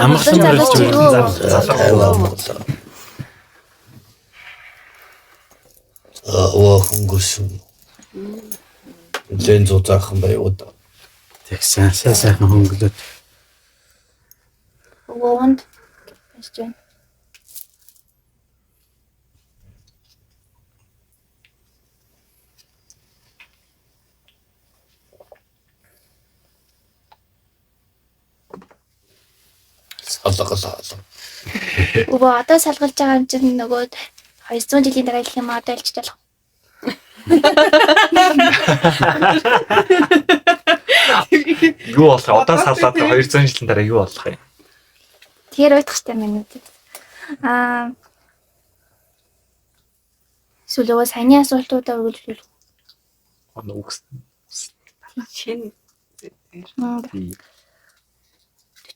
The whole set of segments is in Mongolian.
амгалан залууч юу? хөнгөсөн. Лэн зузаахан байвууд. Тэгсэн сайхан хөнгөлөд. Өвөнд хэвчээ. Салгалаа. Өвөө одоо салгалж байгаа юм чинь нөгөө 200 жилийн дараа гэх юм одоо илчж болох. Юу болох вэ? Одоо салаад 200 жилийн дараа юу болох вэ? Тэгэхээр уйдах штэ минутад. Сүлөө саяны асуултуудаа үргэлжлүүл. Үгс. Шинэ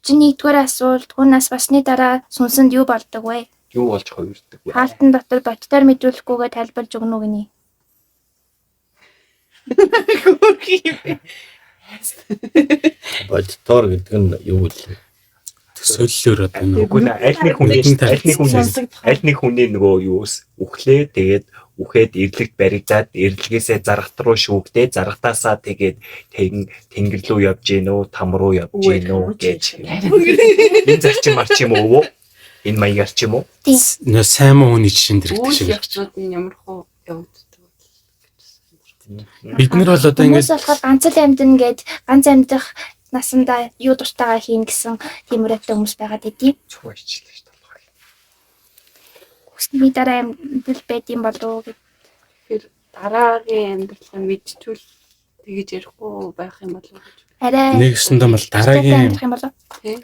41-р асуулт хүнээс басны дараа сүнсэнд юу болдог вэ? Юу болж хоёрдог вэ? Хаалтан дотор бодтоор мэдрүүлэхгүйгээ тайлбарж өгнө үү гинэ. Бодтоор гэдэг нь юу вэ? Төсөөллөөр одоо Үгүй нэ аль нэг хүний нөгөө юус үхлээ тэгээд үхээд эрлэгт баригдаад эрлэгээсээ заргат руу шүүгдээ заргатаасаа тэгээд тэнгэр рүү явж гин үү там руу явж гин үү гэж энэ зарчим марчим өвөө энэ маягаар ч юм уу нөө сайн муу хүний жишээн дэрэгдэг шиг явцууд нь ямар хөө явагддаг бид нар бол одоо Хүмүүс болохоор ганц л амьдна гэж ганц амьдах насандаа юу дуртайгаа хийн гэсэн тиймэрхүү хүмүүс байгаад идэв. чуйчлаа шүү дээ. Хүсний дараа амьдрал байд юм болов уу гэж. Тэгэхээр дараагийн амьдралыг мэдчихвэл тэгэж ярихгүй байх юм болов уу гэж. Арай нэгсэндээ бол дараагийн амьдрах юм болов.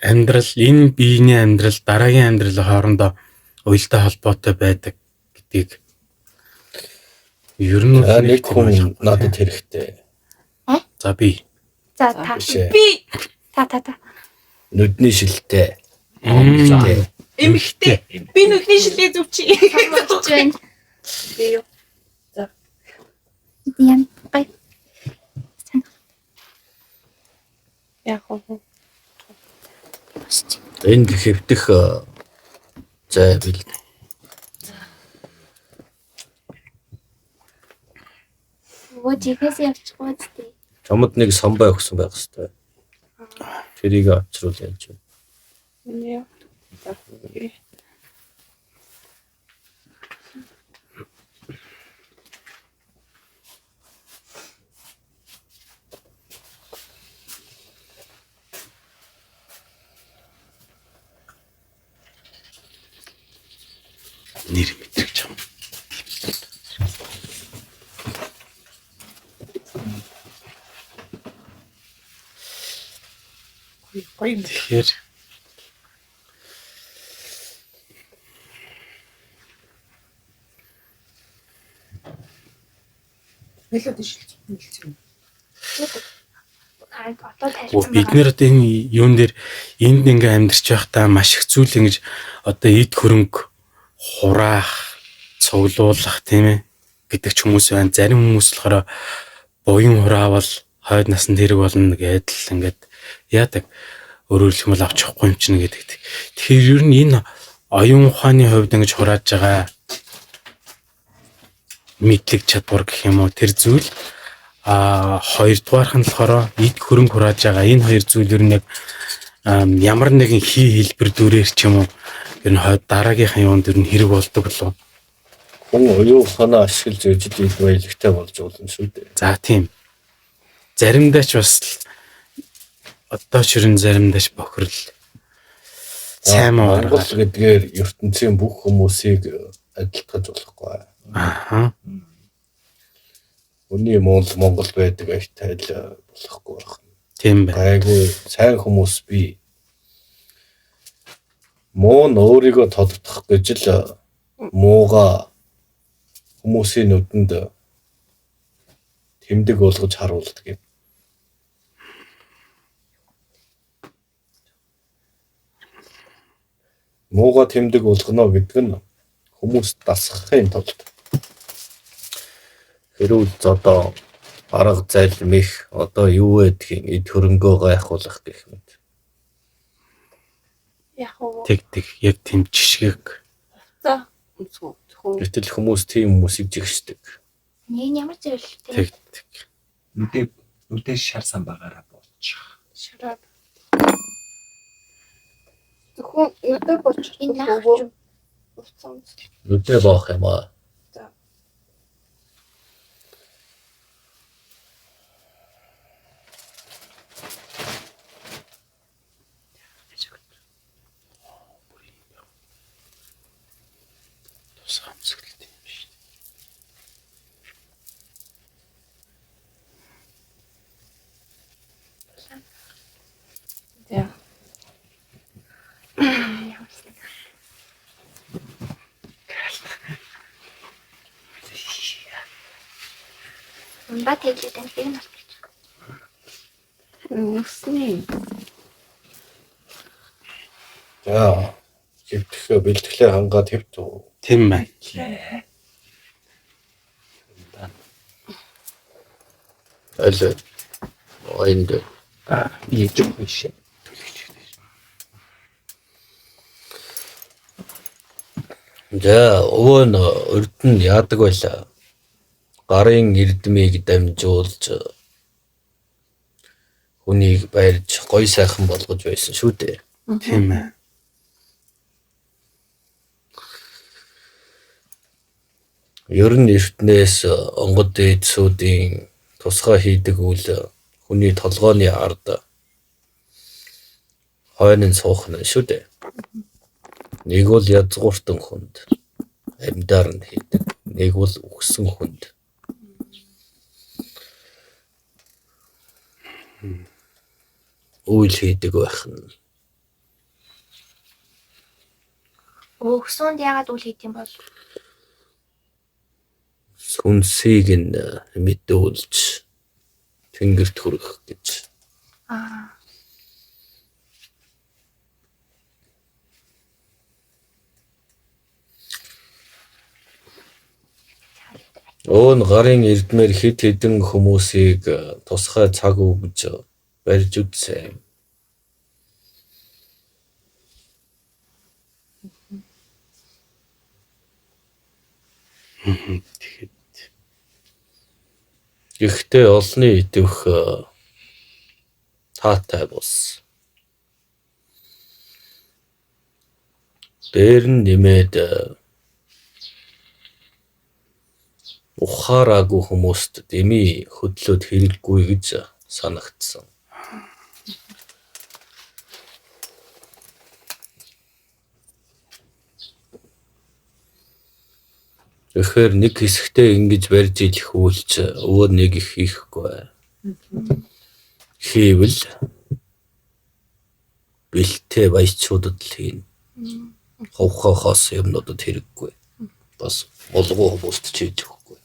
амьдрал энэ биений амьдрал дараагийн амьдрал хоорондоо уялдаа холбоотой байдаг гэдгийг ер нь нэг хүн надад хэрэгтэй. За би За та Би та Нүдний шилтэй. эмэгтэй. Би нүдний шилээ зүвчи. хамаарч байна. Би юу? Ян бай. Яг уу. Энд хэвдэх зай бил. Өө жихээс явчихгүй дээ. Чамд нэг самбай өгсөн байх хэвээр. Тэрийг авчруул яаж вэ? Яа. нэр мэдрэгч юм. Тэгэхээр Нэлээд шилжүүлсэн. бид нэр одоо энэ юун дээр энд ингээ амьдарч байхдаа маш их зүйл ингэж одоо эд хөрөнгө хураах, цуглуулах тийм ээ гэдэг ч хүмүүс байна. Зарим хүмүүс болохоор буян хураавал хойд насанд хэрэг болно гэдэл ингээд яадаг өөрөөр хэлбэл авч явахгүй юм чинь гэдэг. Тэгэхээр ер нь энэ оюун ухааны хувьд ингэж хурааж байгаа мэдлэг чадвар гэх юм уу тэр зүйл хоёрдугаарх нь болохоор эд хөрөнгө хурааж байгаа энэ хоёр зүйл ер нь яг ямар нэгэн хий хэлбэр дүрээр ч юм уу ер нь дараагийнхаа юунд ер нь хэрэг болдог болов. Хүн оюун ухаанаа ашиглаж ижил ил баялагтай болж болно шүү дээ. За тийм. Заримдаа ч бас одоо ширэн заримдаа ч бохирл. Сайн муу Монгол гэдгээр ертөнцийн бүх хүмүүсийг адилтгаж болохгүй. Аа. Өний Монгол байдаг ажтай л болохгүй байх. Тийм бай. Гайгүй сайн хүмүүс би муу нь өөрийгөө тодтох гэж л мууга хүмүүсийн нүдэнд тэмдэг болгож харуулдаг юм. Мууга тэмдэг болгоно гэдэг нь хүмүүс дасгахын тулд хэрүүл одоо арга залмих одоо юу гэдгийг эд хөрөнгөө гайхуулах гэх мэт. Яг уу. Тэг яг тийм жишгийг За. Зөвхөн Гэтэл хүмүүс тийм хүмүүсийг жигшдэг. Нэг ямар зөвлөлтэй. тэг. Нүдээ шар сан багаараа буучих. шараад. Зөвхөн өдөр болчих. Энэ наач. Уцсан. Нүдээ боох юм аа. Самсгалт юм биш. За. Унда тэглээд энэ юм болчих. Үсний. За. Хэвтгэхэ бэлтгэлээ хангаад хэвтүү. Тийм байна. Аль ойнд Ээж биш. за өвөн урд нь яадаг байлаа. Гарын эрдмийг дамжуулж хүнийг барьж гой сайхан болгож байсан шүү дээ. Тийм ээ. Ер нь эртнээс онгод дээдсүүдийн тусгай хийдэг үйл хүний толгойн ард хойно суух нь шүү дээ. Нэг бол язгууртан хүнд амьдаар нь хийдэг. Нэг бол үхсэн хүнд. Үйл хийдэг байх нь. Өгсөнд яагаад үл хийх юм бол? Сүнсийг нь мэдүүлж тэнгэрт хүрэх гэж. Аа. Өвн гарын эрдмээр хэд хэдэн хүмүүсийг тусгай цаг өгж барьж үзсэн. Тэгэхэд Гэхдээ олны идэх таатай бус. Дээр нь нэмээд ухаараагүй хүмүүст дэмий хөдлөөд хэрэггүй гэж санагдсан. Тэгэхээр нэг хэсэгтээ ингэж барьж илэх үйлч өөр нэг их хийхгүй. Хийвэл бэлтээ баячуудад л хийн. Ховхохоос юмнуудад хэрэггүй. Бас болгоо хүмүүст ч хийж өгөхгүй.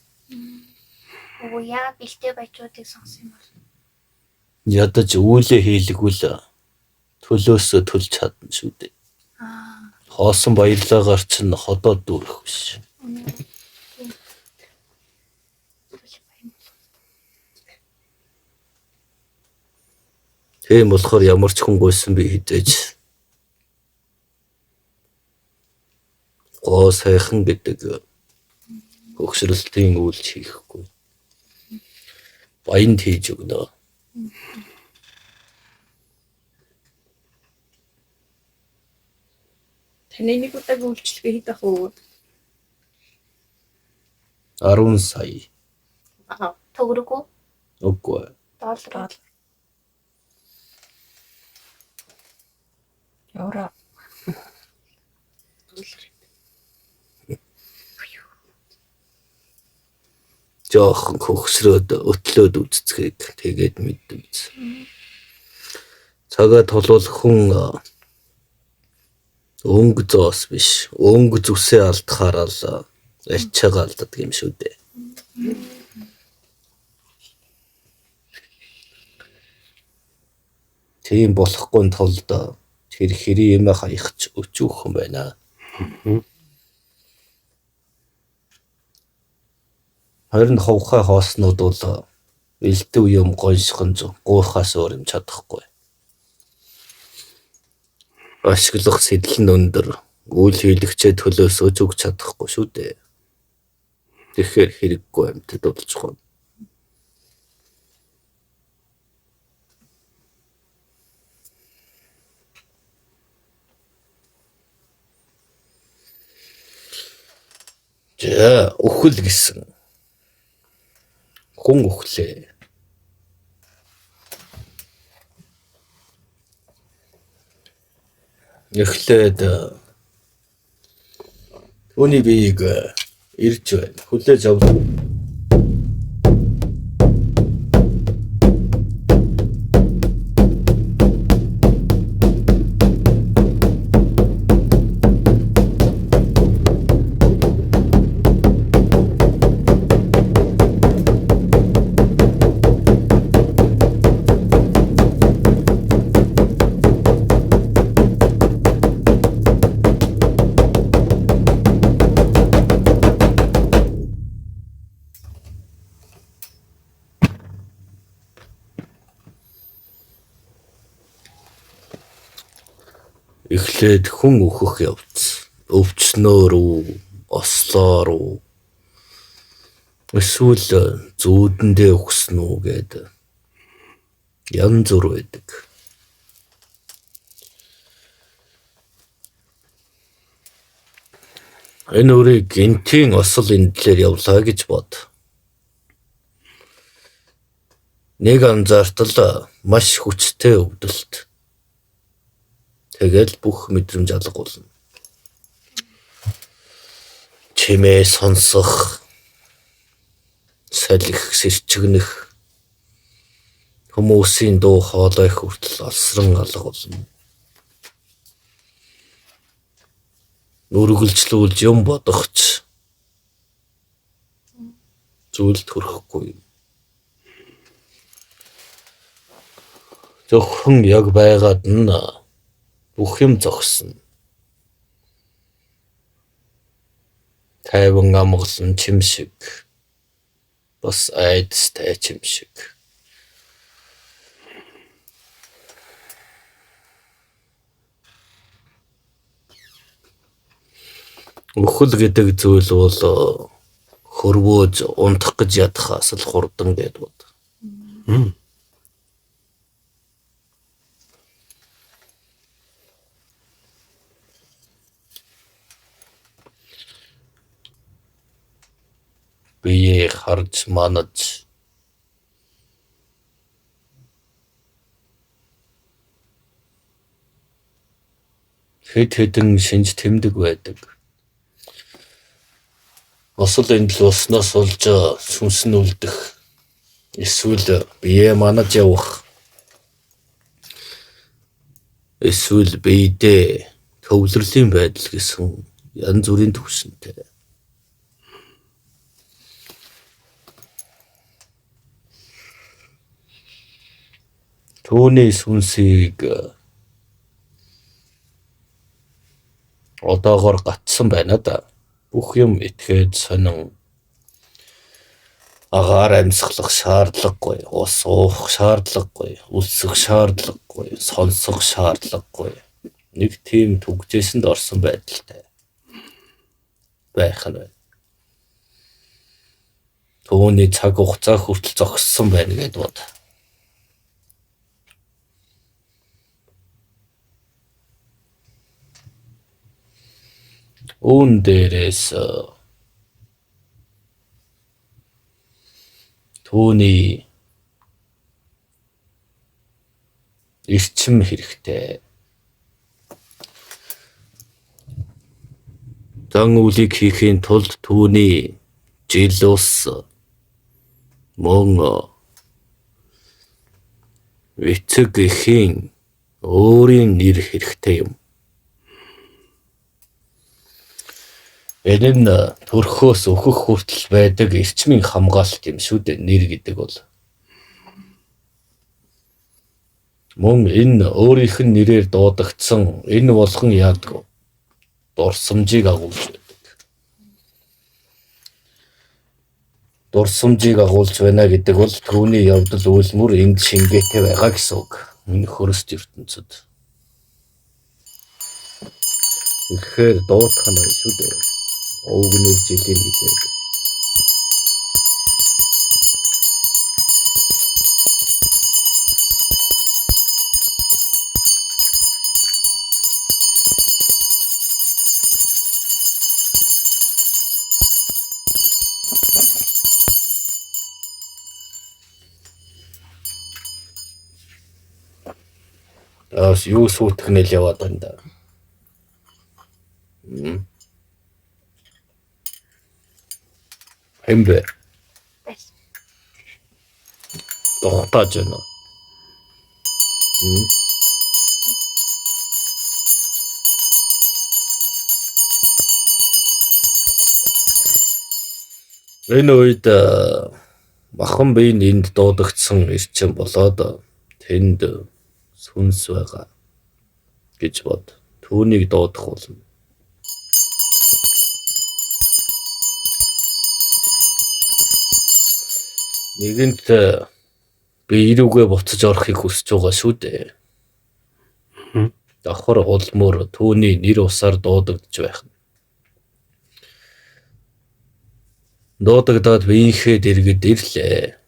Оо яа бэлтэй баячуудыг сонсон юм бол. Ядаж үүлээ хийлгүүл төлөөсөө төлж чадна шүү дээ. Аа. Хоосон баярлагаар чинь ходоод дүүрэх биш. Тийм болохоор ямар ч хүн гойсон би хизээж гоо сайхан гэдэг хөгшрөлтийн үйлч хийхгүй. Баянд хийж өгнө. Таны нэг удаагийн үйлчлэгээ хийх үү? 10 сая. Аа. Төгрөг үү? Үгүй. Доллар. Евро. Жохон хөгсрөөд өтлөөд үццгээд тэгээд мэдвэз. Цагаа толвол хүн өнгө зоос биш. Өнгө зүсээ алдахаар л арчаагаа алддаг юм шүү дээ. Тийм болохгүй тулд тэр хэрэг юм хаягч өчөөх юм байна. Харин ховхой хооснууд бол элдв юм гоншхон гуйхаас өөр юм чадахгүй. ашиглах сэтэл нь өндөр. Үйл хийлэгчээ төлөөсөө зүг чадахгүй шүү дээ. Тэгэхээр хэрэггүй амьтад болж байна. За, өхөл гэсэн. Хүн өхлээ. Эхлээд түүний биеийг ирж байна. Хүлээж авах. Эхлээд хүн өөхөх явц. Өвчнөө рүү, ослоо руу. Эсвэл зүүдэндээ өгсөн үү гэдэг. Янз бүр байдаг. Энэ үрийг гинтийн осол эндлэр явлаа гэж бод. Нэг анзаартал маш хүчтэй өвдөлт. Тэгэл бүх мэдрэмж алга болно. Чимээ сонсох, салхи сэрчгэнэх, хүмүүсийн дуу хоолой хүртэл алсран алга болно. Нүргэлжлүүлж юм бодохч зүйлд хүрэхгүй. Зөвхөн яг байгаад нь бүх юм зогсно. Тайван амгалан чим шиг. Бас айдастай чим шиг. Өхөл гэдэг зүйл бол хөрвөөж унтах гэж ядахаас л хурдан гэдэг бод. Бие харж манаж хэдэн шинж тэмдэг байдаг. Осол эндэл усноос олж сүнс нь үлдэх. Эсвэл бие манаж явах. Эсвэл биедээ төвлөрлийн байдал гэсэн янз бүрийн төвшөнтэй. Түүний сүнсийг одоогоор гатсан байна да. Бүх юм итгээд сонин агаар амьсгалах шаардлагагүй, ус уух шаардлагагүй, үлсэх шаардлагагүй, сонсох шаардлагагүй. Нэг тийм түгжээсэнд орсон байдалтай байх нь байна. Түүний цаг хугацаа хүртэл зогссон байна гэдэг бод. Үүн дээрээс түүний эрчим хэрэгтэй. Зан үйлийг хийхийн тулд түүний жил ус мөн эцэг эхийн өөрийн нэр хэрэгтэй юм. Энэ нь төрхөөс өөхөх хүртэл байдаг эрчмийн хамгаалалт юм шүү дээ. Нэр гэдэг бол. Мөн энэ өөрийнх нь нэрээр дуудагдсан энэ болгон яадаг дурсамжийг агуулж байдаг. Дурсамжийг агуулж байна гэдэг бол түүний явдал үйлмөр энд шингээтэй байгаа гэсэн үг. Энэ хөрөст ертөнцид. Тэгэхээр дуудах нь шүү дээ. Өвгнөр жилийн хилээд. Юу сүйтгэнэл яваад байна да. Хэмбэ. Тогтоож байна. Энэ үед махан биеийн энд дуудагдсан эрчим болоод тэнд сүнс байгаа гэж бод. Түүнийг дуудах болно. Нэгэнт би ирүүгээ буцаж орохыг хүсэж байгаа шүү дээ. Давхар улмөр түүний нэр усаар дуудагдж байх. Дуудагдаад биеийнхээ дэргэд ирлээ.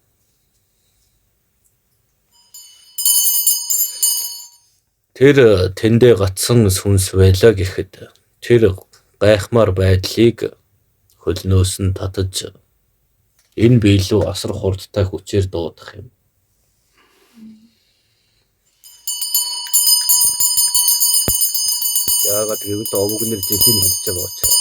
Тэр тэндээ гацсан сүнс байлаа гэхэд тэр гайхмаар байдлыг хөлнөөс нь татаж энэ биелүү асар хурдтай хүчээр дуудах юм. Яагаад гэвэл овгнэр жилийн хэлж байгаа учраас.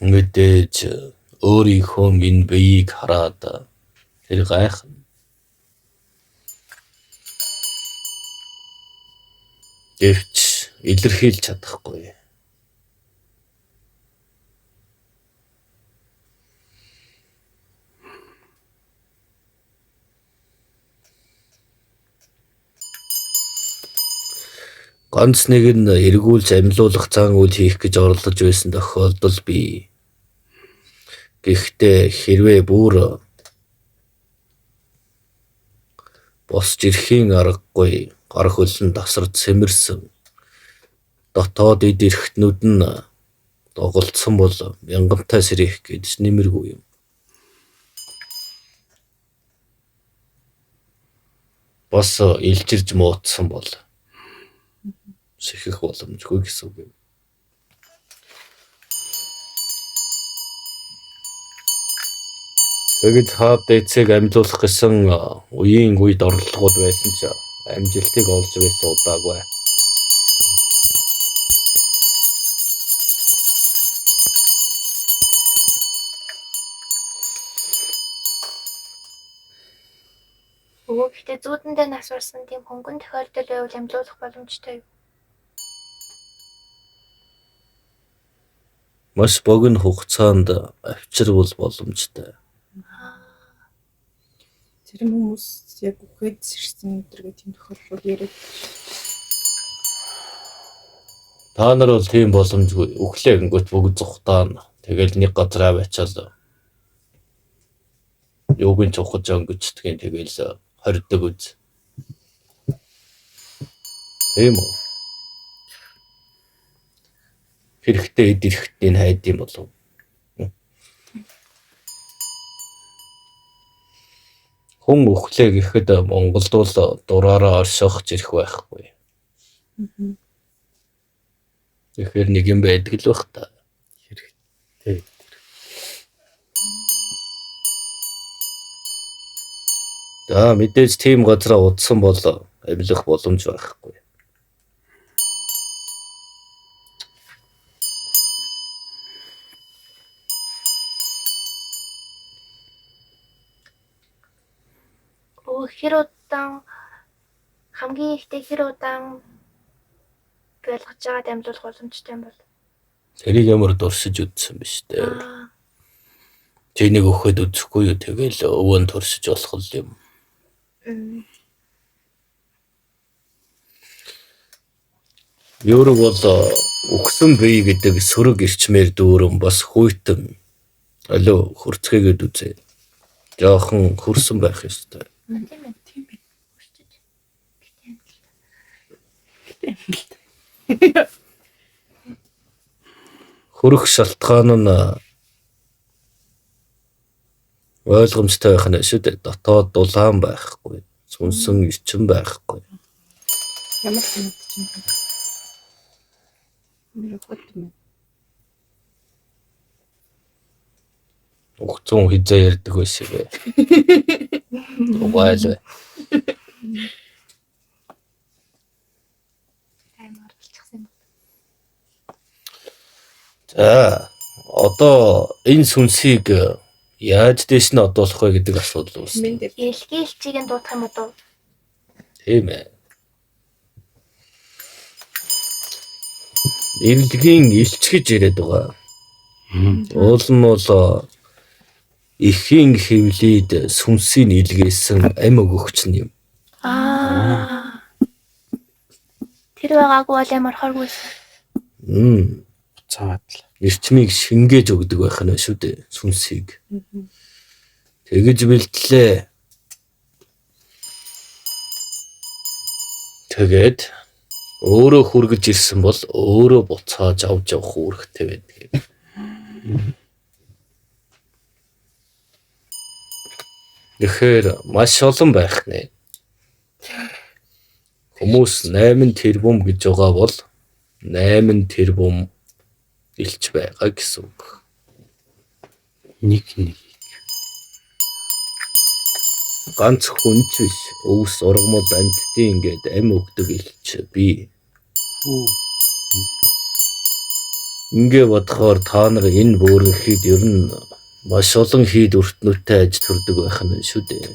Мэдээж өөрийнхөө энэ биеийг хараад тэр гайхна. Гэвч илэрхийлж чадахгүй. Ганц нэг нь эргүүлж амьлуулах зан үйл хийх гэж оролдож байсан тохиолдол бий. Гэхдээ хэрвээ бүр босч ирэхийн аргагүй гар хөлн тасарч сэмэрсэн дотоод эд эрхтнүүд нь доголдсон бол мянгамтай сэрэх гэж нэмэргүй юм. Бас илчирж муудсан бол сэхэх боломжгүй гэсэн үг юм. Тэгэд хаад эцэг амьлуулах гэсэн үеийн үед орлогод байсан ч амжилтыг олж байсан удаагүй. Гэхдээ зүүдэндээ нас барсан тийм хөнгөн тохиолдол байвал амьлуулах боломжтой юу? Маш богино хугацаанд авчирвал боломжтой. Зарим хүмүүс яг үхээд сэрсэн өдргээ тийм тохиолдол яриад. Та нар бол тийм боломжгүй. Үхлээ гингөт бүгд зүхтаана. Тэгэл нэг газар аваачаал. Юугийн цухаж өнгөцдгийн тэгэл хордог үз. Тийм үү? Хэрэгтэй эд эрхтнийг хайд юм болов. Хүн үхлээ гэхэд Монголд бол дураараа оршихж ирэх байхгүй. Тэгэхээр нэг юм байдаг л бах та. Хэрэгтэй. За мэдээж тийм газараа удсан бол авилах боломж байхгүй. Хэр удаан хамгийн ихтэй хэр удаан байлгаж байгаад амьлуулах боломжтой юм бол? Тэрийг ямар дурсаж үдсэн биш үү? Тэнийг өгөхөд үзэхгүй юу? Тэгэл өвөн туршиж болох юм. Юурэг бол өгсөн бие гэдэг сөрөг ирчмээр дүүрэн бас хүйтэн олоо хурцгээгээд үзээ. жоохон хөрсөн байх ёстой. Тийм ээ. Хөрөх шалтгаан нь ойлгомжтой байх нь шүү дээ. Дотоод дулаан байхгүй, сүнсэн эрчим байхгүй. Ямар санагдаж байна? Мөрөөхөт юм. Угцун хизээ ярддаг байсан бэ. Угаал бай. Таймер болчихсон юм. За одоо энэ сүнсийг яаж дэш нь одоолох вэ гэдэг асуудал үүснэ. Элгийн элчийг нь дуудах юм уу? Тийм ээ. Ирэлгийн элч гэж яриад байгаа. Уул нь бол эхийн хэвлийд сүнсийг илгээсэн ам өгөгч нь юм. Тэр байгаагүй бол ямар хоргүй. Цаад л. Эрчмийг шингээж өгдөг байх нь шүү дээ, сүнсийг. Тэгэж бэлтлээ. Тэгээд өөрөө хүргэж ирсэн бол өөрөө буцааж авч явах үүрэгтэй байдаг. Тэгэхээр маш олон байх нэ. Хүмүүс 8 тэрбум гэж байгаа бол 8 тэрбум илч байгаа гэсэн үг. Нэг. Ганц хүн ч биш, өвс ургамал амьтдын ингээд ам өгдөг илч би. Ингээ бодохоор та нар энэ бүөрхийд ер нь маш олон хийд өртнөттэй аж төрдөг байх нь шүү дээ.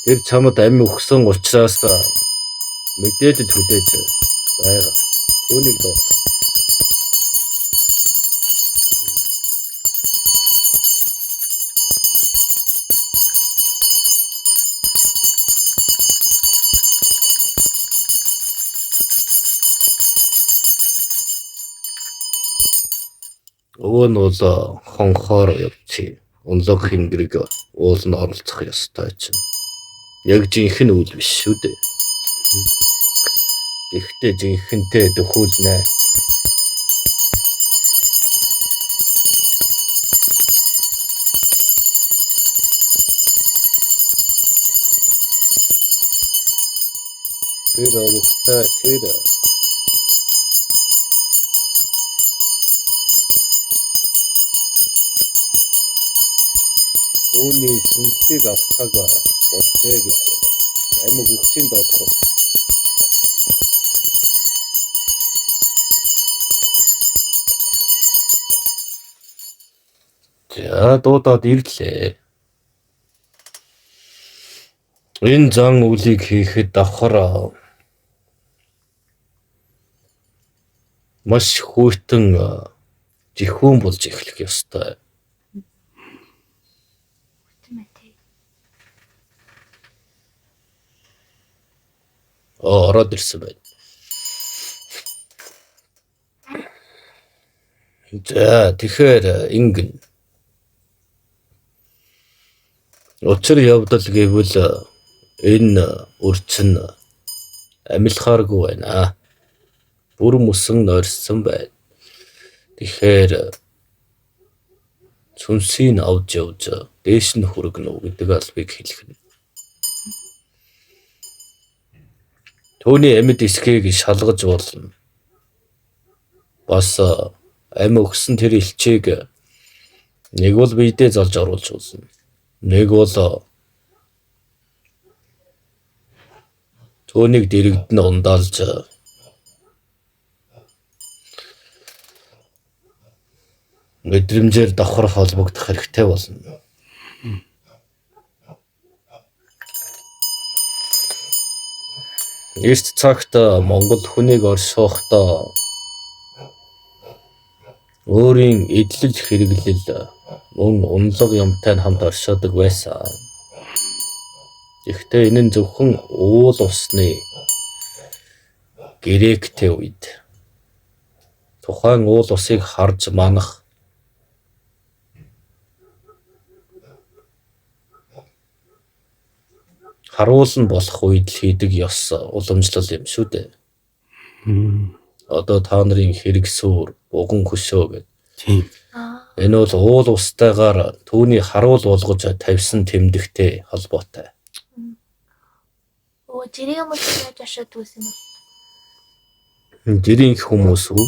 Тэр чамд ам өгсөн учраас мэдээлэл хүлээж байгаа. Түүнийг дуусгах. Өвөө нь бол хонхоор явчих. Унлог хингэрэг уул нь оролцох ёстой ч. Яг жинхэнэ үйл биш шүү дээ. Гэхдээ жинхэнтэй дөхүүлнэ. Тэр өвгтэй тэр Үүний сүнсийг авахаг болжээ гэж амиг өгчийн доодох. За дуудаад ирлээ. Энэ зан үлийг хийхэд давхар маш хүйтэн жихүүн болж эхлэх ёстой. Ороод ирсэн байна. За тэгэхээр ингэн. Учир явдал гэвэл энэ өрчин амилахааргүй байна. Бүр мөсөн нойрсон байна. Тэгэхээр сүнсийг авч явж дээш нь хүргэнэ гэдэг албыг хэлэх нь. Төвний амьд эсхийг шалгаж болно. Бас ам өгсөн тэр элчийг нэг бол биедээ залж оруулж болно. Нэг бол төвнийг дэрэгдэн ундаалж мэдрэмжээр давхар холбогдох хэрэгтэй болно. Эрт цагт Монгол хүнийг оршихохдоо өөрийн эдлэл хэрэглэл мөн унлаг юмтай хамт оршоодог байсан. Гэхдээ энэ нь зөвхөн уул усны гректэй үед тухайн уул усыг харж манах харуулна болох үед л хийдэг ёс уламжлал юм шүү дээ. Одоо та нарын хэрэг суур, буган хөшөө гэдэг. Тийм. Энэ бол уул устайгаар түүний харуул болгож тавьсан тэмдэгтэй холбоотой. Оо жирийн хүмүүс яаж ашиг түүсэн юм бэ? Жирийн хүмүүс үү?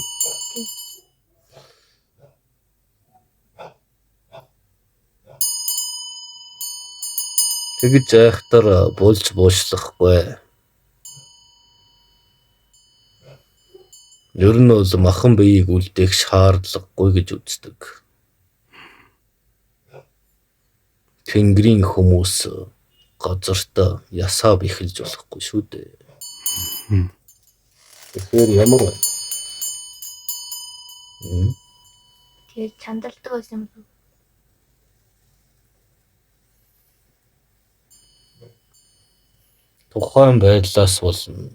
Тэгж айхтар болж буушлахгүй. Ер нь бол махан биеийг үлдээх шаардлагагүй гэж үздэг. Тэнгэрийн хүмүүс газарт ясаа бэхэлж болохгүй шүү дээ. Тэгэхээр ямар вэ? Тэр чандалдаг байсан юм. Тухайн байдлаас болно.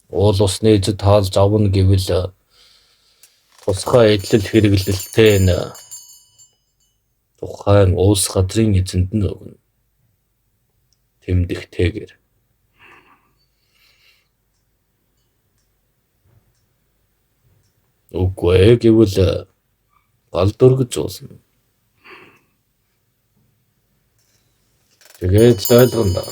Уул усны эзэд таалж авна гэвэл тусгай эдлэл хэрэглэлтэй нь тухайн улс газрын эзэнд нь өгнө. Тэмдэгтэйгээр. Үгүй гэвэл галдургаж болно. Тэгээд ойлгоно.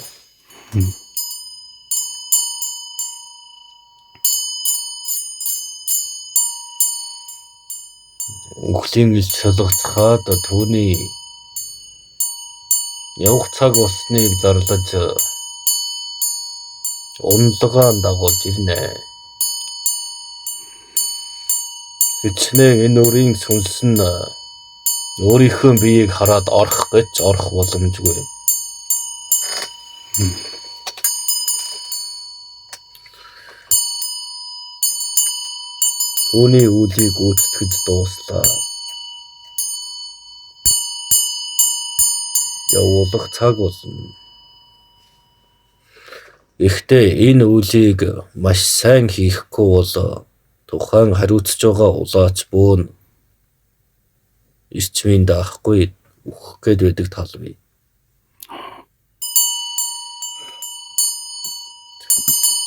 Үхлийн ил шалгацгаад түүний явах цаг болсныг зарлаж унлагаан дагуулж ирнэ. Хичнээн энэ өрийн сүнс нь өөрийнхөө биеийг хараад орох гэж орох боломжгүй. Түүний үлийг гүйцэтгэж дууслаа. Явуулах цаг болно. Гэхдээ энэ үлийг маш сайн хийхгүй бол тухайн хариуцж байгаа улаач бөөн эрчмийн даахгүй үхэх гээд байдаг тал бий.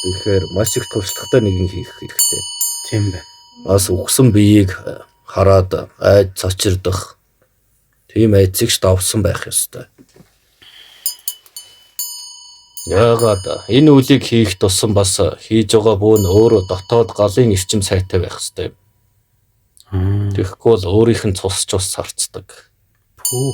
Тэгэхээр маш их туршлагатай нэгэн хийх хэрэгтэй. Тийм байна. Бас үхсэн биеийг хараад айд цочирдох тийм айцыг давсан байх ёстой. Яагаад энэ үлийг хийх тусам бас хийж байгаа бөөн өөрөө дотоод галын эрчим сайтай байх ёстой. Тэгэхгүй бол өөрийнх нь цусч ус сарцдаг. Пүү.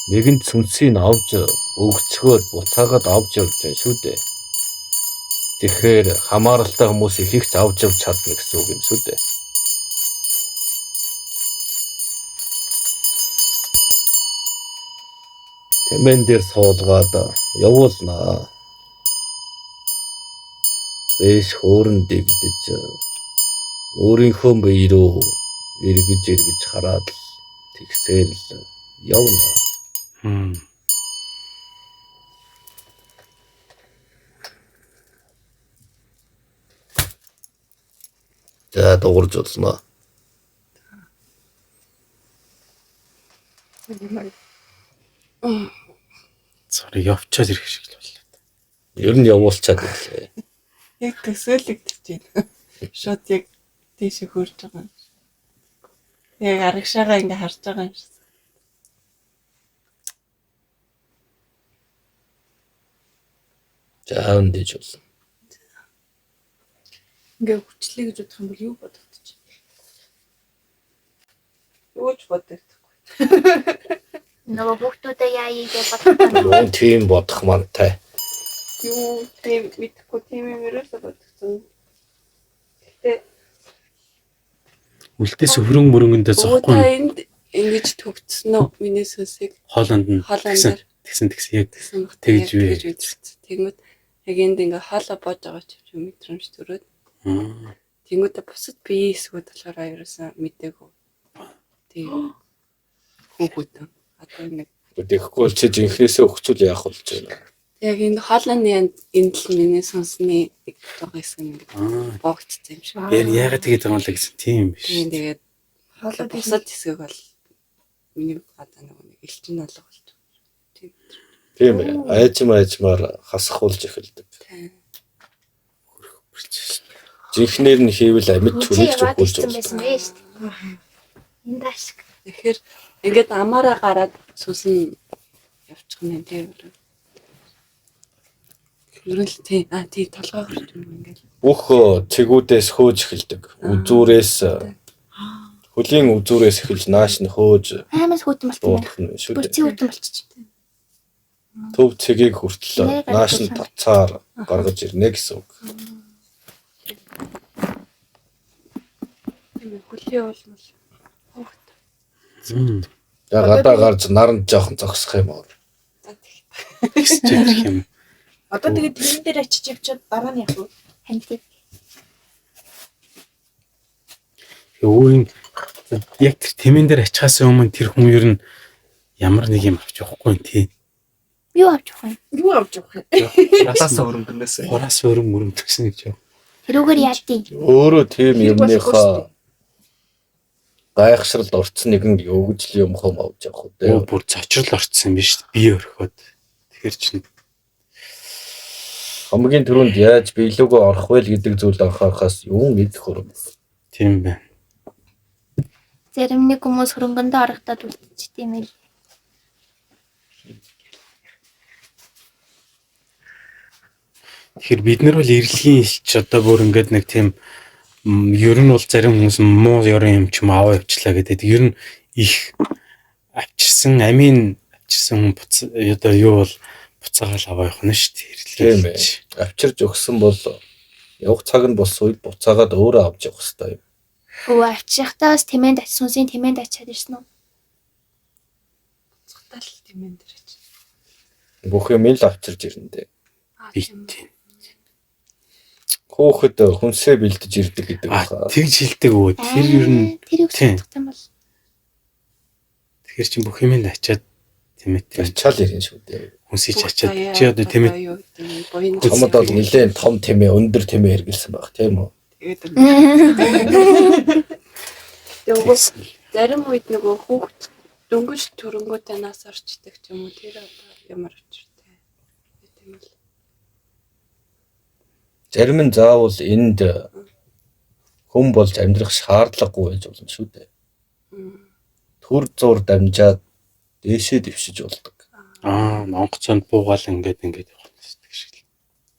Нэгэнт сүнсийг авч өгчгөөд буцаагаад авч явж байна шүү дээ. Тэгэхээр хамааралтай хүмүүс их ч авч явж чадна гэсэн үг юм шүү дээ. Тэмэн дээр суулгаад явуулнаа. Дэш хөөрөн дэгдэж өөрийнхөө бие рүү эргэж хараад л тэгсээр л явна. За дуурж болно. Царай явчаад ирэх шиг л боллоо. Ер нь явуулчаад ирлээ. Яг төсөөлөгдөж байна. Шот яг тийш хөрж байгаа юм. Яг арагшаага ингээ харж байгаа юм шиг. За үндэж болно. Ингээ хүчлээ гэж бодох юм бол юу бодох гэж байна? Юу ч бодохгүй. Нөгөө хүүхдүүдээ яа ийгээ бодсон. Юу тийм бодох мантай. Юу тийм мэдхгүй тийм юм ерөөсө бодсон. Гэтэ Үлдээс хөрөнгө мөрөнгөндөө зоохгүй. та энд ингэж төгцсөн үү? Миний сүнсийг Хооланд нь хоолондор тэгсэн яг тэгж вэ. үзсэн. Тэгмэд яг энд ингээ хоолоо боож байгаа ч юм мэдрэмж төрөөд. Тэнгүүдээ бусад биеийн эсгүүд болохоор ерөөсөө мэдээгүй. Тийм. Хүүхдэн. Одоо нэг Тэгэхгүй бол чи жинхнээсээ өгчүүл яах болж байна. Яг энэ хоолны энд л миний сонсны байгаа хэсэг нь ингээд боогдсон юм шиг. Яагаад тэгээд байгаа юм л гэсэн тийм биш. Тэгээд бусад хэсэг бол миний гадаа нэг элчин алга болж байна. Тийм ээ. Айжмаар хасахуулж эхэлдэг. Жинхнээр нь хийвэл амьд чүрэлж өгүүлж байсан бэ шүү дээ. Энд ашиг. Тэгэхээр ингээд амаараа гараад сүсэн явчих юм тийм. Ер нь тий толгой хүрч юм ингээд. бүх цэгүүдээс хөөж эхэлдэг. Үзүүрээс хөлийн үзүүрээс эхэлж нааш нь хөөж Аймаас хөтөн болчихсон. дуудах нь шүү Бүр дээ. цэг хөтөн болчихсон. Төв цэгийг хүртэл нааш нь тацаар гаргаж ирнэ гэсэн үг. Тийм хөлийн уул хөөхт. Яг гадаа гарч наранд жоохон зогсох юм уу? Тэгсчих юм. Одоо тэгээд энэ дээр очиж явчаад дараа нь яах вэ? Ханти. Өөгийн яг тэр тэмэн дээр ачхаас өмнө тэр хүн ер нь ямар нэг юм авч явахгүй юм тий. Юу авч явах юм? Юу авч явах юм? Шатаасаа өрөмдөнөөс. Хораас өрөм төгсөн гэж яв. Тэрүүгээр яадیں۔ Өөрөө тийм юмныхаа гайхшралд орцсон нэгэн өгжл юм хом авч явах үү? Оо бүр цочрол орцсон юм биш бие өрхөд. Тэгэхээр чинь Хамгийн түрүүнд яаж биелүүгөө орох вэ гэдэг зүйл анхаарахаас юу мэдэх хөрөм. тийм байна. Зарим нэг хүмүүс хөрөнгөндөө орохтод үлдчихдэг юм л. Тэгэхээр бид нар бол эрэлгийн илч одоо бүр ингээд нэг тийм ер нь бол зарим хүмүүс муу ёрын юм ч юм аваа явчлаа гэдэг. Ер нь их авчирсан амийн авчирсан хүн одоо юу бол буцаагаал аваа явах нь шүү дээ. Тийм ээ. Авчирж өгсөн бол явах цаг нь бос үед буцаагаад өөрөө авч явах хэрэгтэй юм. Өө авчихтаа бас тэмээнд сүнсийн тэмээнд ачаад ирсэн үү? Цогтал тэмэн дээр очив. Бүх юм л авчирж ирнэ дээ. Бит. Хөөхөд хүнсээ бэлдэж ирдэг гэдэг А тэгж хэлдэг өө. Тэр ер нь тэр тийм. юм бол Тэгэхээр чинь бүх юм л ачаад тийм ээ. ачаал ирнэ шүү дээ. Хүнсийч ачаад чи одоо тийм ээ. Чамд бол нэлээд том тэмээ, өндөр тэмээ хэрэгэлсэн баг тийм үү? Тэгээд зарим үед нөгөө хүүхд дөнгөж төрөнгөтэй нас орчдөг ч юм уу тэр одоо ямар учиртай. Тийм л. Зарим нь заавал энд хүн болж амьдрах шаардлагагүй байж болно шүү дээ. Төр зур дамжаад дээшээ дэвшиж болдог. Онгоцонд буугаал ингээд явах гэдэг шиг.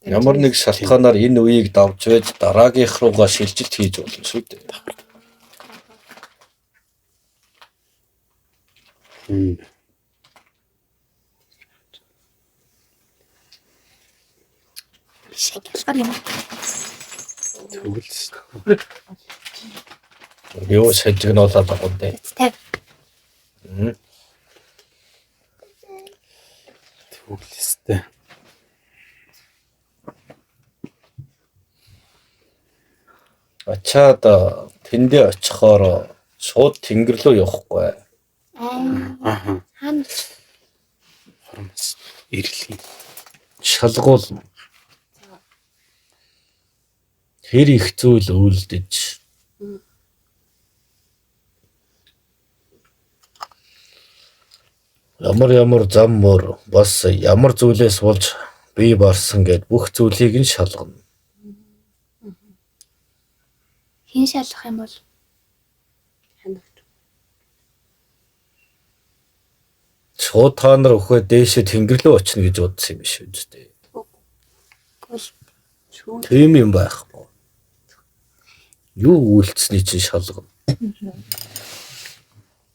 Ямар нэг шалтгаанаар энэ үеийг давж байж дараагийнх руугаа шилжилт хийж болно шүү дээ. шалгар юм. Тэгвэл Юу шалгнуулаад байгаа юм бэ? Тэг. Тэгвэл Ачаад тэндээ очихоор шууд тэнгэр рүү явахгүй. Аха. Хаана Хормос ирэлхийн. Шалгуул. Тэр их зүйл үйлдэж ямар зам мөр бас ямар зүйлээс болж бие барсан гэд бүх зүйлийг нь шалгана. хин шалгах юм бол Шууд та нар өхөө дээшээ тэнгэр рүү очно гэж бодсон юм биш үү? Тийм юм байхгүй. Юу үйлцсэний чинь шалгана.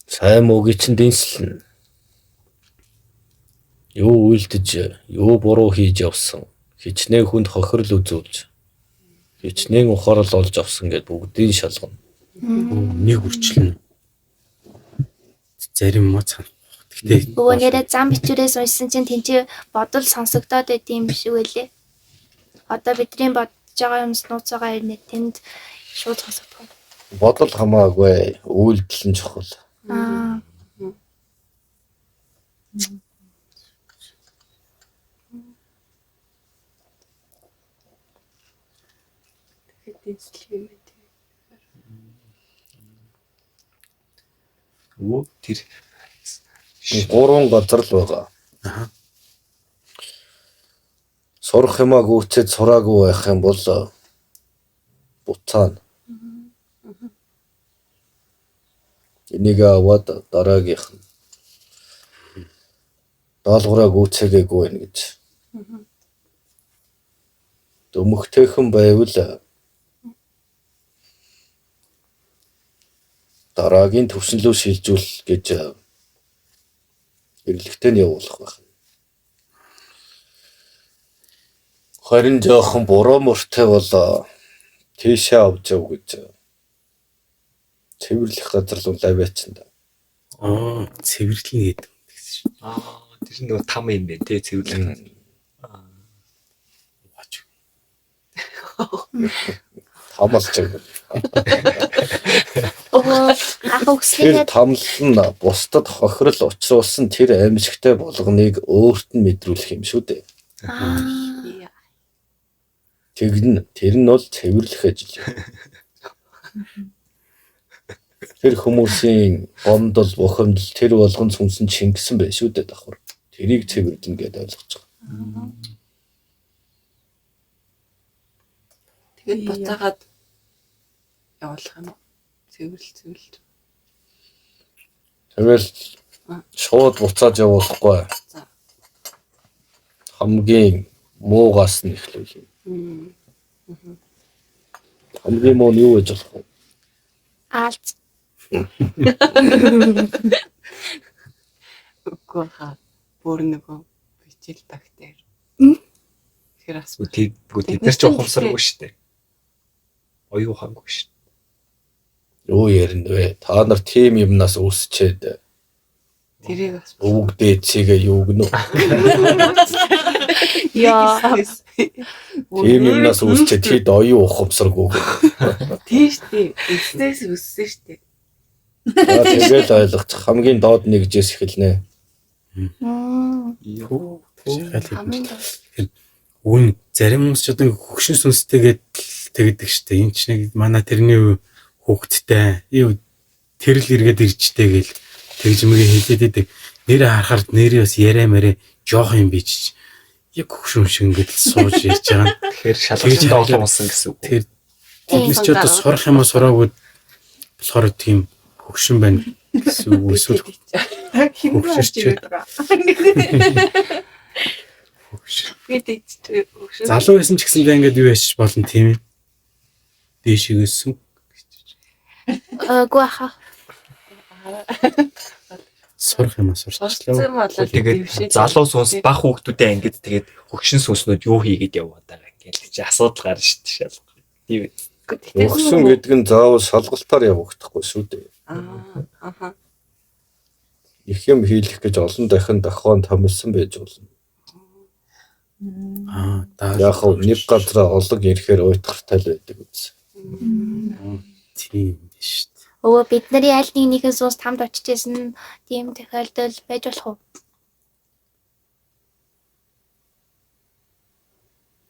Сайн муугийн чинь дэнслэн. Юу үйлдэж, юу буруу хийж явсан. Хичнээн хүнд хохирол үзүүлж. Хичнээн ухаарл олж авсан гэд бүгдийг шалгана. Нэг үрчлэн. Зарим муу цан. Гэтэ өвөө нэрээ зам бичвэрээс уншсан чинь тэнцээ бодол сонсогдоод байт юм шиг үлээ. Одоо бидний бодож байгаа юмс нууцгаа ирнэ тэнд шууд сонсогдох. Бодол хамаагүй үйлдэл нь чухал. Эдэнслэг юм ээ. Өө тэр 3 газар л байгаа. Аа. Сурах юмаа гүйцээд сураагүй байх юм бол буцаана. Энийг аваад дараагийнх нь даалгавраа гүйцээгээгүй байх гэж. Дөмөгтэйхэн байвал дараагийн төвшин рүү шилжүүл гэж эргэлтээ нь явуулах байх. Харин жоохон буруу мөртэй бол тийшээ авч яв гэж цэвэрлэх газар руу лавьяачна. Аа, цэвэрлэн гэдэг гэсэн шүү. тэр нөгөө там юм бэ тий цэвэрлэх. Хамалч юм. Ах Тэр үсгээд тамл нь бусдад хохирол учруулсан тэр аимшигтай болгоныг өөрт нь мэдрүүлэх юм шүү дээ. Тэр нь бол цэвэрлэх ажил. Тэр хүмүүсийн гомдол бухимдал тэр болгон сүнсэн чингэсэн байх шүү дээ давхар. Тэрийг цэвэрлэнэ гэдээ ойлгож байгаа. Тэгээд буцаагаад явуулах юм уу? Цэвэрлж. Тэгэл шууд буцаад явуулахгүй. За. Хамгийн муугаас нь эхлэв. Хамгийн муу нь юу гэж болох вэ? аалц. Үгүй хаа. Бүр нөгөө бичил бактери. Тэгэхээр бас Тэд нар ч ухамсаргүй шүү дээ. Оюу хаагүй шүү. Юу ярина вэ? Та нар тим юмнаас үсчээд тэрийг бас өвгдээ цэгээ юу гэнэ? Яа. Тим юмнаас үсчээд хэд оюу ухамсаргүй. тийш тий. Эцнээс өссөн штэ. Тэгээд ойлгох хамгийн доод нэгжээс эхэлнэ. Юу. Хамгийн Үн зарим хүмүүс ч одоо хөгшин сүнстэйгээд тэгдэг штэ. Энд ч нэг манай тэрний хүүхдтэй тэр л эргээд ирчтэй гэл тэгж мэгээ хэлээд идэг. Нэрээ харахаар нэрээ бас яриа мэрэ жоох юм бич. Яг хөгшин шиг ингээд сууж ярьж байгаа нь. Тэгэхээр шалгалтанд олон болсон гэсэн үг. Тэр бид ч одоо сурах юм сураагүй болохоор тийм хөгшин байна гэсэн үг эсвэл Хинбэр Хөгшөрч ирээд байгаа. бид эцтэй өгшөө. залуу байсан ч гэсэндээ ингээд юу яшиж болно тийм ээ. Дээшээсэн. Гүү аха. Сурах юм сурч. Сурцсан болоод Тэгээд залуу сүнс бах хүүхдүүдээ ангид тэгээд хөгшин сүнснүүд юу хийгээд яваад байгаа ингээд чи асуудал гарна шүү дээ шалгах. Тийм ээ. Өгсөн гэдэг нь заавал шалгалтаар явагдахгүй шүү дээ. Аха. Их юм хийх гэж олон дахин дохион томилсон байж болно. Яг хөө нэг газар олон ирэхээр уйтгартай л байдаг үз. Тийм шүү дээ. Өө бид нарын аль нэгнийхээ суус тамд очиж исэн тийм тохиолдол байж болох уу?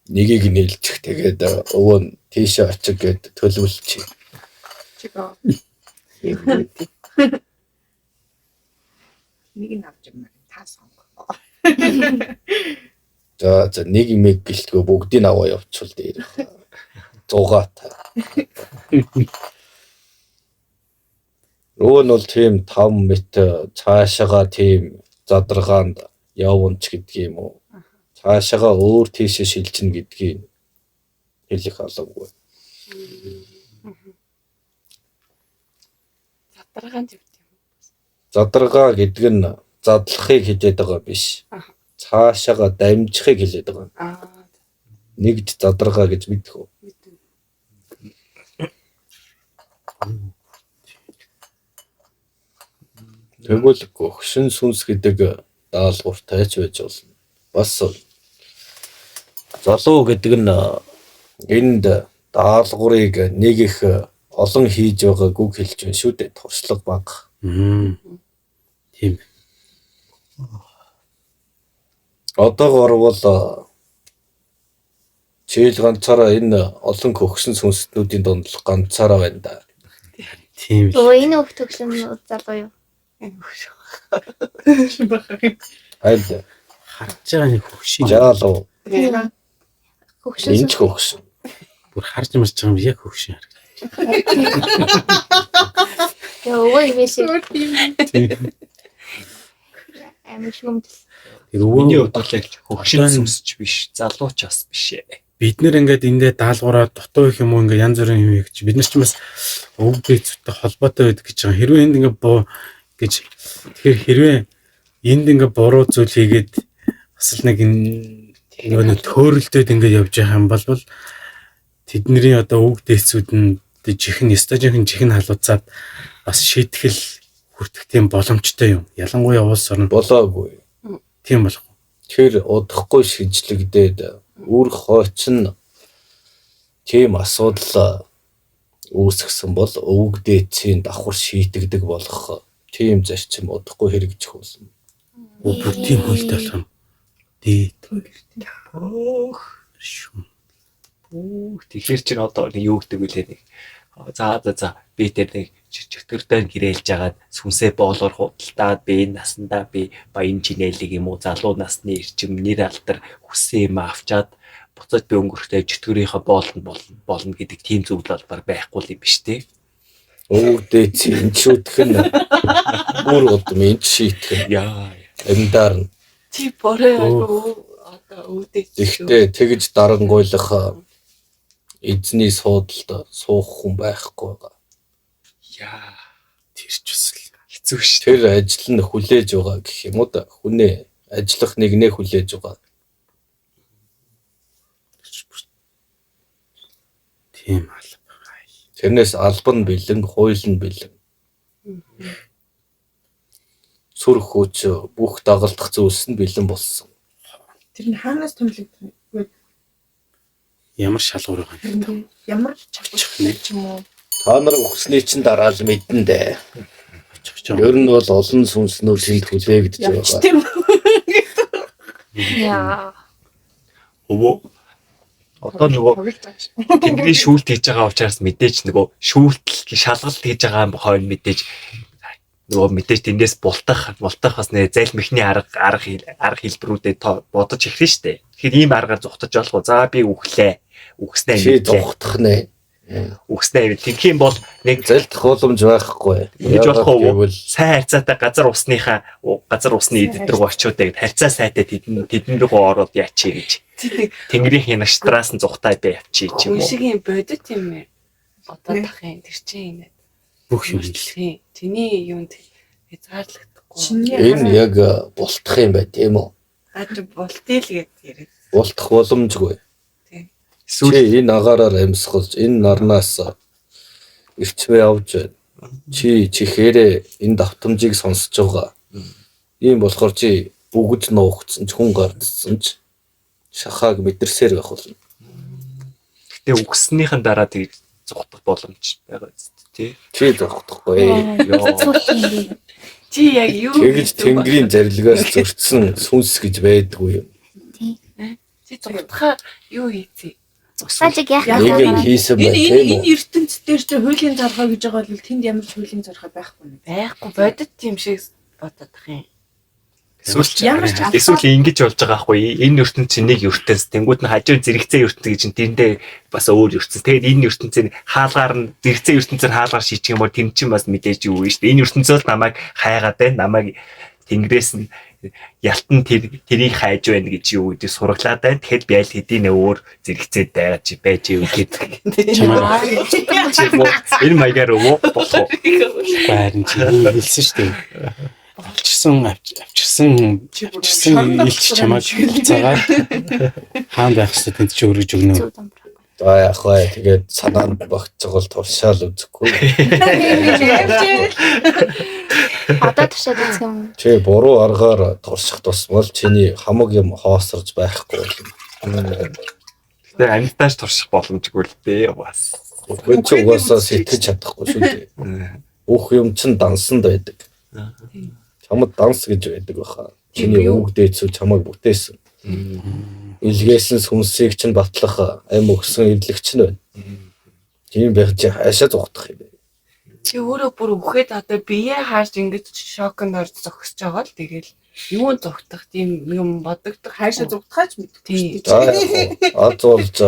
Нэгийг нээлчих тэгээд өвөө нь тийшээ очих гэд төлөвлөчих. Чигаа. Нэг нь авч юм та сонгоо. За нэг юм гэлтгөө бүгдийг аваа явуул дээр. 100 та. Өвөө нь бол тийм 5 м цаашаага тийм задаргаанд явуунч гэдгийг юм уу? Цаашаага өөр тийшээ шилжинэ гэдгийг хэлэх алавгүй. Задаргаан зүгт юм. Задаргаа гэдэг нь задлахыг хэлээд байгаа биш. Цаашаага дамжихыг хэлээд байгаа. Нэгж задаргаа гэж мэдэх үү? Тэгвэл хөгшин сүнс гэдэг даалгавартай ч байж болно. Бас залуу гэдэг нь энд даалгаврыг нэг их олон хийж байгаагүй хэлж байна шүү дээ. Туршлага бага. Тийм. Одоогор бол чийл ганцаараа энэ олон хөгсөн сүнслүүдийн донд л ганцаараа байна да. Тийм л. Өө энэ хөх төгсөн залуу юу? Айл Харж байгаа нэг хөгшин. жаалуу Хөгшин. энэ ч хөгсөн. Бүр харж марж байгаа юм яг хөгшин харагдав. Өө имэш. Тийм. Амин шүмдэл. Тэр Миний өвөө хувьд бол яг хөгшин сүнсч биш, залууч бас биш ээ. бид нэр ингээд эндээ даалгавраа дутуу их юм уу ингээд янз бүрийн юм хийж бид нар ч бас өвөг дээцтэй холбоотой байдаг гэж байгаа. Хэрвээ энд ингээд буу гэж тэгэхээр хэрвээ энд ингээд буруу зүйл хийгээд бас л нэг нэг төөрөлдөд ингээд явж байгаа юм бол тэдний одоо өвөг дээцүүд нь жихэн чихэн халууцаад бас шийтгэл хүртэх тийм боломжтой юм. Ялангуяа улс орнд Болоогүй. тийм болох. Тэр удахгүй шижлэгдээд үр хойч нь тийм асуудал үүсгэсэн бол өвөг дээдсийн давхар шийтгдэг болох тийм зарчим удахгүй хэрэгжих болно. Бүр тийм хөлтэй болох юм. Дээд Өөх. шүү. Тэгэхээр чинь одоо нэг юу гэдэг вүлээ нэг. За би тэр нэг чөтгөртэй гэрээлж агаад сүнсээ боолоор худалдаад би энэ насандаа би баян чинэлэг юм уу залуу насны эрчим нэр алдар хүсээ юм авчаад буцаад би өнгөрөхтэй чөтгөрийнхөө болно гэдэг тийм зүйл бол баг байхгүй юм биш тий. Өвөг дээдсийн шүтэх нь бүр удам энэ шийтгэх Яа. амьдаар нь. Чи бороо одоо өвдөж. Гэхдээ тэгж дарангуйлах эзний суудалд суух хүн байхгүй байгаа. Яа. Тэр ч бас л Хэцүү шүү. Тэр ажил нь хүлээж байгаа гэх юм уу да. Хүнээ ажиллах нэгнээ хүлээж байгаа. тийм алба. Тэрнээс албан бэлэн, хууль нь бэлэн. Сүр хүч бүх дагалдах зүйлс нь бэлэн болсон. Тэр нь хаанаас томилогдсон? Ямар шалгуур байгаа юм. Ямар чавчхнэ ч юм уу? Та нар өгснээ чинь дараа л мэдэн дээ. Очих юм. Ер нь бол олон сүнснүүд тэнд хүлээгдэж Явч байгаа. тийм. Яа. Өвөө. Одоо нөгөө тэнгэрийн шүүлт хийж байгаа учраас мэдээж нөгөө шүүлт шалгалт хийж байгаа хойно мэдээж нөгөө мэдээж тэндээс бултах бас нэ зайл мэхний арга хэлбэрүүдэд бодож эхлэн штэ. Тэгэхээр ийм аргаар зүхтаж болох уу? За би үхлээ. Үхснээ Чи зогтох нэ. үхснээ тэгэх юм бол нэг Залдах боломж байхгүй. Ингэж болох уу? Гэвэл сайн харьцаатай газар усны эдд рүү очиод харьцаа сайтай тэдэн рүү ороод яачи гэж. Тэнгэрийн хянагчдраас нь зүхтаа би явчих ч юм уу. Үшигийн бодит юм ээ. Одоо тахын тэр чинь энэ. Бүх юм. Тэний юунд хязгаарлагдахгүй. энэ яг бултах юм бай тийм үү? Ад болтыг л яриад. Бултах боломжгүй. Эсвэл Чи энэ агаараар амьсгалж энэ нарнаас эрчмээ авч байна. Чи чихээрээ энэ давтамжийг сонсож байгаа. Ийм болохоор чи бүгд нуугдсан ч хүн гардсан ч шахааг мэдэрсээр байх болно. гэтээ үгснийхэн дараа тийг зүхтах боломж байгаа зү тий. Чи зогтохгүй. Цуутын. Чи яг юу Тэгж тэнгэрийн зарилгаас зөрчсөн сүнс гэж байдгүй юм. чи зурдахаа юу хийцээ? Цуцаалыг яах Нэг юм хийсэн бай тийм үү? Энэ ертөнцийн дээр ч хуулийн зархаа гэж байгаа бол тэнд ямар ч хуулийн зархаа байхгүй нэ. Байхгүй бодит юм шиг бодоод тах юм. Эсвэл ингэж болж байгаа хгүй. Энэ ертөнц чинь нэг ертөнц. Тэнгүүд нь хажуу зэрэгцээ ертөнц гэж чинь тэрэндээ бас өөр ертөнц. Тэгээд энэ ертөнцийн хаалгаар нь зэрэгцээ ертөнцээр хаалгаар шийчих юм бол тэнд чинь бас мэдээж юу вэ шүү дээ. Энэ ертөнцөөс намайг хайгаад байна. Намайг тэнгэрээс нь ялтан тэрийг хайж байна гэж юу гэдэг сураглаад байна. Тэгэхэд би аль хэдийн өөр зэрэгцээд байгаа чи байж юу гэдэг. Энэ маягаар өвөө болох уу? Байрн чи хэлсэн шүү дээ. Авчирсан илч чамайг цаагаад хаан байх хэрэгтэй тэнд чи өргөж өгнө. За яг хаа тэгээд санаанд багтж байгаа бол туршаал үзэхгүй. Одоо тушаад үзэх юм. Чи буруу аргаар турших тусмал чиний хамаг юм хоосорж байхгүй юм. Тэгээ амьтааж турших боломжгүй л дээ бас. Үгүй чи угаасаа сэтгэж чадахгүй шүү дээ. Бүх юм чин дансанд байдаг. Чамд данс гэж байдаг баха. Чиний өвөг дээдсүү чамайг бүтээсэн. Илгээсэн сүнсийг чинь батлах ам өгсөн эвлэгч нь байна. Тийм байх чи хаашаа зугдах юм бэ? Чи өөрөө бүр үхээд одоо бие хааж ингэж шоконд орж зогсож байгаа л тэгэл юу зогтох тийм юм бодогдох Хайшаа зугтахаач мэдгүй. Азуулж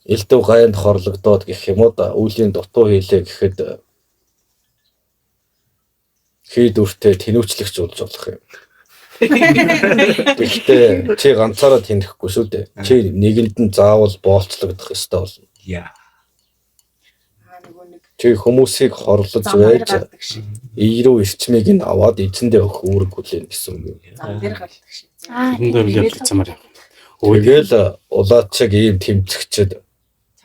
элдв гайнд хорлогдоод гэх юм уу да үлийн дутуу хийлээ гэхэд хий дүртэй тэнүүчлэгч болж болох юм. Гэхдээ чи ганцаараа тэнэхгүй шүү дээ. Чи нэгэнд нь заавал боолцлогдох ёстой болно. Яа. Чи хүмүүсийг хорлож байж ийрүү эрчмийг нь аваад эзэндээ өгөх үүрэг хүлээн гэсэн үг юм. Зам дээр гардаг шин. Энд явуулцамаар юм. Тэгэл улаачиг ийм тэмцэгчд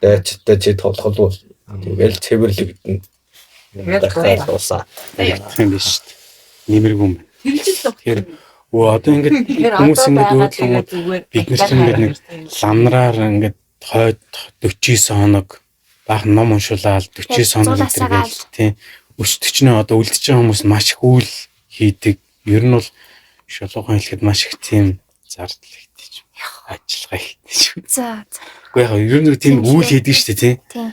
дайчтай чи толголвол тэгэл цэвэрлэгдэн. Тэгээд Усаа. Тийм биш шүү дээ. Нэмэргүй юм байна. Хэрэгжил Тэгэхээр одоо ингээд хүмүүс ингээд өөдлөмөд бид нарт ингээд нэг ламнараар ингээд хойд 49 хоног баах ном уншуулаад 49 хоног гэдэг тийм өчтөчнөө одоо үлдэж байгаа хүмүүс маш их үйл хийдэг. Ер нь бол шулуухан хэлэхэд маш их тийм зардал хийдэг ч ажиллагаа хийдэг шүү. За. Гэхдээ яг ер нь тийм үйл хийдэг шүү дээ Тийм.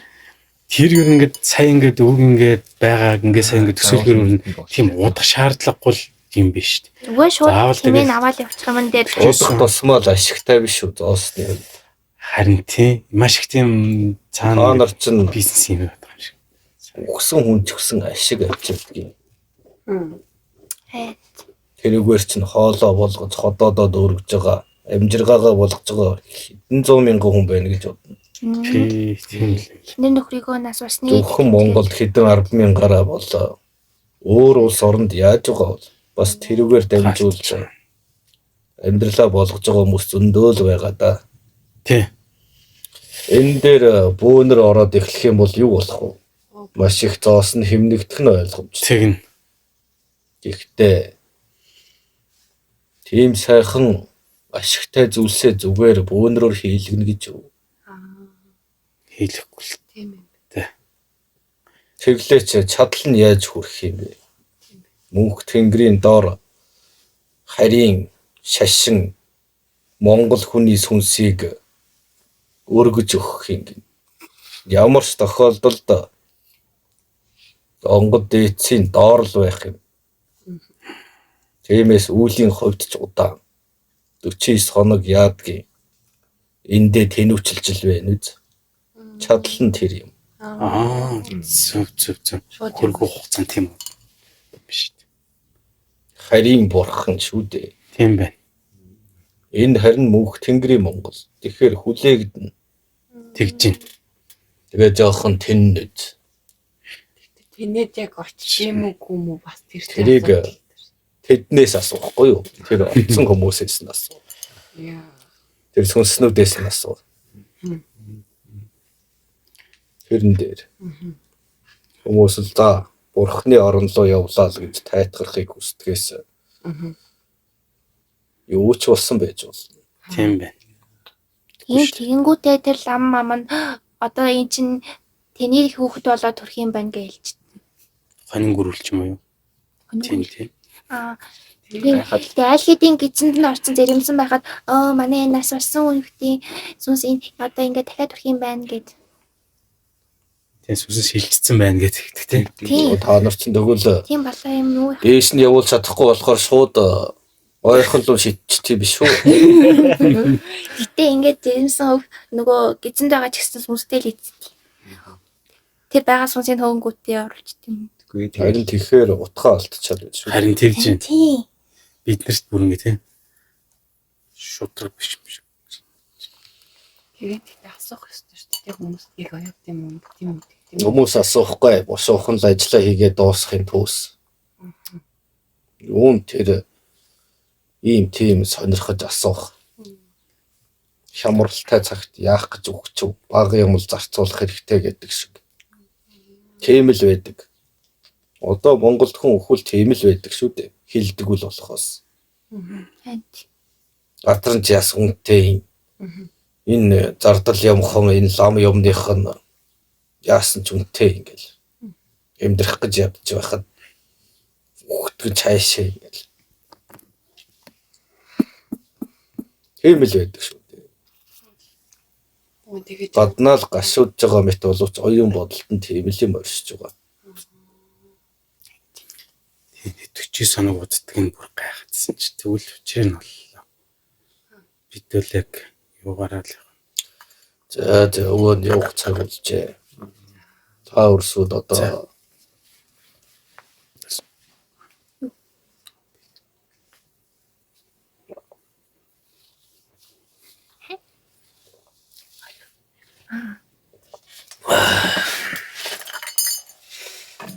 Тэр ер нь ингээд сайн ингээд үг ингээд байгааг ингээд сайн ингээд төсөөлгөр нь тийм удах шаардлагагүй л юм биш шүү дээ. Зүгээр шууд Заавал хэмээн аваад явчих юм дээр Удах тусмал ашигтай биш үү зоосны. Харин тийм маш их тийм Та цаана нар чинь бизнес юм байдаг юм шиг. өгсөн хүн ч гэсэн ашиг авчирдаг. Хэ. Тэрүүгээр чинь хоолоо болгож ходоодод өргөж байгаа амжиргаагаа болгож байгаа хэдэн зуун мянган хүн байна гэж бодно. Тийм л. Нэр нөхрийгөө нас усны Зөвхөн Монголд хэдэн 10,000-аараа болоо. Өөр улс оронд яаж байгаа бол бас тэрүүгээр дамжуулж амьдралаа болгож байгаа хүмүүс зөндөө л байгаа да. Тийм. Энэ дээр бөөнөр ороод эхлэх юм бол юу болох вэ? Маш их зоос нь хэмнэгдэх нь ойлгомжтой. Тэгнь. Гэхдээ тийм сайхан ашигтай зүйлсээ зүгээр бөөнрөөр хийлгэнэ гэж юу? Хийлэхгүй л. тийм юм. Тэглээч чадал нь яаж хүрэх юм бэ? Мөнх тэнгэрийн доор харийн шашин Монгол хүний сүнсийг өргөж өгөх юм. Ямар ч тохиолдолд онгод дээдсийн доор л байх юм. Тиймээс үүлийн хувьд ч удаан 49 хоног яадгийн эндээ тэнүүчилж л байна үз. Чадал нь тэр юм. Зөв. Шууд Хөргөө хугацаанд тийм үү? Биш. Харийн бурхан шүү дээ. Тийм байна. Энэ харин мөнх тэнгэрийн Монгол. Тэгэхээр хүлээгдэн. Тэгж гин. Тэгээ жоохон тэннэд. тэнэд яг очиж юм уу бас тэр Тэрийг тэднээс асуухгүй юу? Тэр очсон хүмүүсээс нь асуу. яа. Тэр сүнснүүдээс нь асуу. Тэрэн дээр. Хүмүүс л за бурхны орон руу явлаа л гэж тайтгархыг хүсдгээс. Юу ч болсон байж болно. Тийм байна. ийм тэгэнгүүтээ тэр лам мам нь одоо эн чин тэний хүүхэд болоод төрөх юм байна гэж хэлж. Хонин гөрүүлч юм уу? Тийм. Тэгээд аль хэдийн гизэнд нь орсон зэрэмсэн байхад манай нас орсон үнэхтийн сүнс энэ одоо ингээд дахиад төрөх юм байна гэд. Тийм сүнс шилжчихсэн байна гэдэг тийм. Тийм. Та нар ч тэгвэл Тийм болоо юм юу? дээш нь явуул чадахгүй болохоор шууд ойрхон л шидчихтий биш үү? Гэтэ ингээд зэрэмсэн нөгөө гизэнд байгаа ч гэсэн сүнстэй л эцэв. Тэр байгаа сүнсийн хөнгөтэй оруулж тийм. Харин тэгэхээр утгаа алдчихад байж шүү. Харин тэгж байна. Тийм. Бид нарт бүр ингэ тийм. Шудраг биш. Тэгээд ихтэй асуух ёстой шүү дээ. Хүмүүс яг оёд юм уу тийм үү? Хүмүүс асуухгүй бошуухан л ажиллаа хийгээд дуусахын төвс. Юун тэр ийм тийм сонирхож асуух. Хямралтай цагт яах гэж өгч бага юм л зарцуулах хэрэгтэй гэдэг шиг. Тийм л байдаг. Одоо Монголд хүн өхөл тийм л байдаг шүү дээ. Хилдэг үл болохоос. Гатран ч яс үнтэй энэ зардал юмхан энэ лам юмных нь яасан ч үнтэй ингээл амьдрах гэж ядж байхад өгтгөж хайшаа ингээл Тийм л байдаг шүү дээ. Тэгээд Гаднаа л гашуудж байгаа мэт боловч оюун бодолд нь тийм л юм оршиж байгаа. Итгэвчийн санааг боддог нь бүр гайхацсан чи тэгвэл учир нь боллоо. Бид л яг юугаараа л За өвөө явах цаг болжээ. Та өрсөд одоо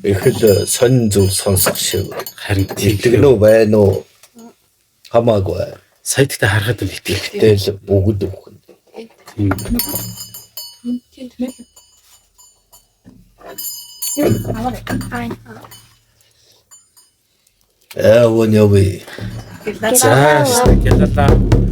эхэл сонин зүйл сонсох шиг. харин Итгэнүү байна уу? Хамаагүй. сайттай харахад л итгэв. Тэгэл бүгд өгөх. Тийм. Аа. Өвөө явъя. За, гялалаа.